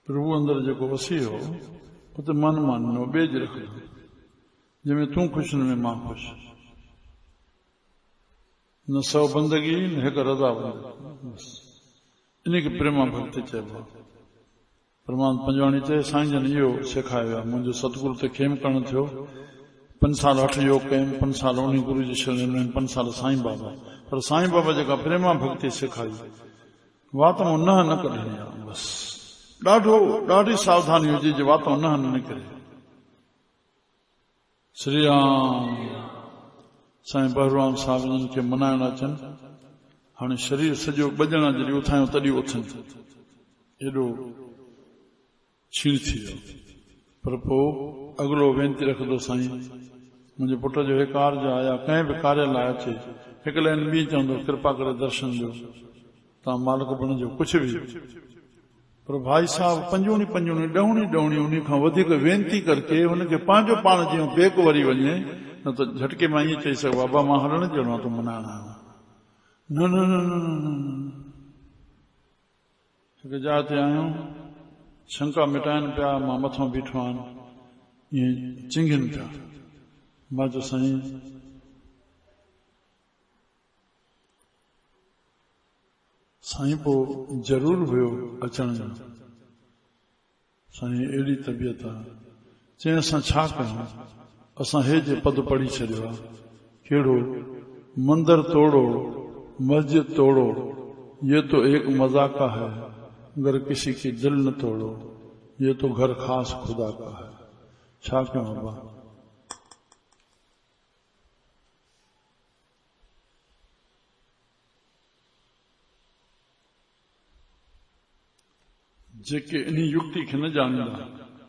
प्रभु अंदर जो वसी हो उते मन मानो बेज रख दो जंहिंमें तूं ख़ुशि न में मां ख़ुशि न सौ बंदगी न हिकु रज़ा बस इनखे प्रेमा भक्ति चइबो आहे। परमात्मा पंजवाणी चए साईं जन इहो सेखारियो आहे। मुंहिंजो सतगुरु ते खेम करणु थियो 5 साल 8 योग कयुमि 5 साल उन गुरु जी शरण में 5 साल साईं बाबा पर साईं बाबा जेका प्रेमा भक्ति सेखारी वात मां न कढणी आहे बस ॾाढी सावधानी हुजे जे वात मां न निकिरे। श्री राम साईं बहराम साहिब जन खे मनाइण अचनि हाणे शरीर सॼो ॿजण जॾहिं उथायूं तॾहिं उथनि एॾो छीण थी वियो पर पोइ अॻिलो वेनती रखंदो साईं मुंहिंजे पुट जो हे कार्य आया कंहिं बि कार्य लाइ अचे हिकु लाइन ॿी चवंदो कृपा करे दर्शन ॾियो तव्हां मालिक बणिजो कुझु बि पर भाई साहब पंजूणी ॾहणी उन खां वधीक वेनती करके हुनखे पंहिंजो पाण जीअं बेक वरी वञे न त झटके मां ईअं चई सघो बाबा मां हलण ॾियणो आहे तूं मनाइण आयो न हिकु जाइ ते आहियूं शंका मिटाइनि पिया मां मथां बीठो आहियां ईअं चिंगिनि पिया मां चयो साईं साईं पोइ ज़रूर हुयो अचण जो साईं अहिड़ी तबियत आहे चई असां छा कयूं असां हे जे पद पढ़ी छॾियो आहे कहिड़ो मंदिर तोड़ो मस्जिद तोड़ो ये तो एक मजाका है अगर किसी की दिल न तोड़ो ये तो घर खास खुदा का है। छा कयूं बाबा जेके इन युक्ति खे न ॼाणींदा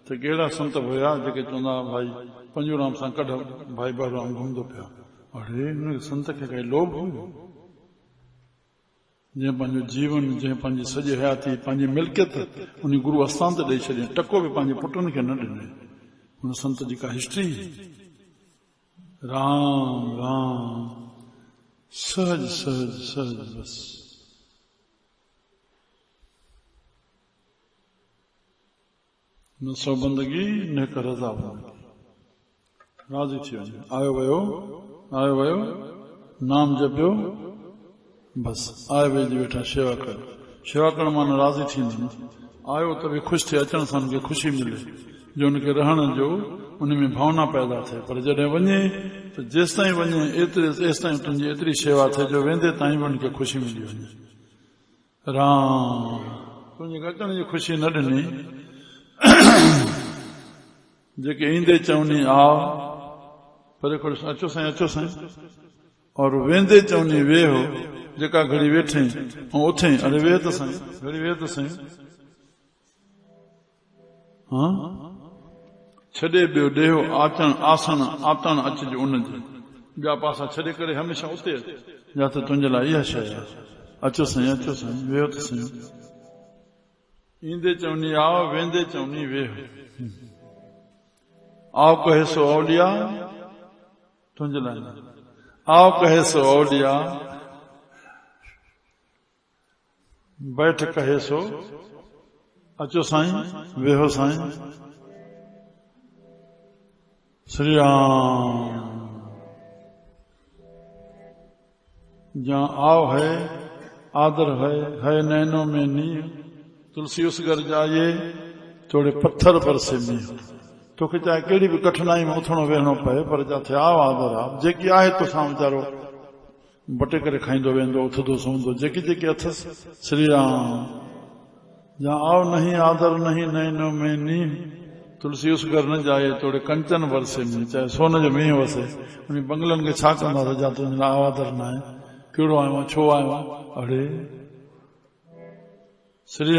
त कहिड़ा संत हुया जेके चवंदा भाई पंजूराम सां कढ भाई बहराम घुमंदो पिया अरे हिन संत खे काई लोभ हुयो जंहिं पंहिंजो जीवन जंहिं पंहिंजी सॼी हयाती पंहिंजी मिल्कियत उन गुरु आस्थान ते ॾेई छॾियईं टको बि पंहिंजे पुटनि खे न ॾिनई हुन संत जी का हिस्ट्री राम राम सहज सहज सहज बस न सौ बंदगी न हिकु रज़ा राज़ी थी वञे आयो वियो नाम जपियो बस आयो वेझी वेठा शेवा करण मां राज़ी थींदी आयो त बि ख़ुशि थिए अचण सां हुनखे ख़ुशी मिले जो हुनखे रहण जो उन में भावना पैदा थिए पर जॾहिं वञे त जेसि ताईं वञे तेसि ताईं तुंहिंजी एतिरी शेवा थिए जो वेंदे ताईं बि हुनखे ख़ुशी मिली वञे। राम तुंहिंजे अचण जी ख़ुशी न ॾिनी जेके ईंदे चवनी आ पर अचो साईं और वेंदे चवनी वे हो जेका घड़ी वेठे ऐं उथे अरे वे त साईं घड़ी वे त साईं हाँ छॾे ॿियो ॾेहो आसन आतण अचिजो उनजे ॿिया पासा छॾे करे हमेशा उते या त तुंहिंजे लाइ इहा शइ आहे अचो साईं वेहो त साईं ईंदे चवनी आओ वेंदे चवनी वेहो आओ कहे सो औलिया तुंहिंजे लाइ आओ कहे सो औलिया बैठ कहे सो अचो साईं वेहो साईं। श्री राम जहाँ आओ है आदर है नैनों में नींव तुलसी उस घर जाइए थोड़े पत्थर पर से मींह तोखे चाहे कहिड़ी बि कठिनाई में उथणो वेहणो पए पर जाथे आव आदर आहे जेकी आहे तोसां वीचारो बटे करे खाईंदो वेंदो उथंदो सुम्हंदो जेकी अथसि। श्री राम जहाँ आओ नहीं आदर नहीं नैनों में नींव तुलसी उस घर न जाए थोड़े कंचन वरसे में चाहे सोन जो मींहुं वसे उन बंगलनि खे छा कंदा त जा तुंहिंजे लाइ आदर न आहे कहिड़ो आयो छो आयो अड़े श्री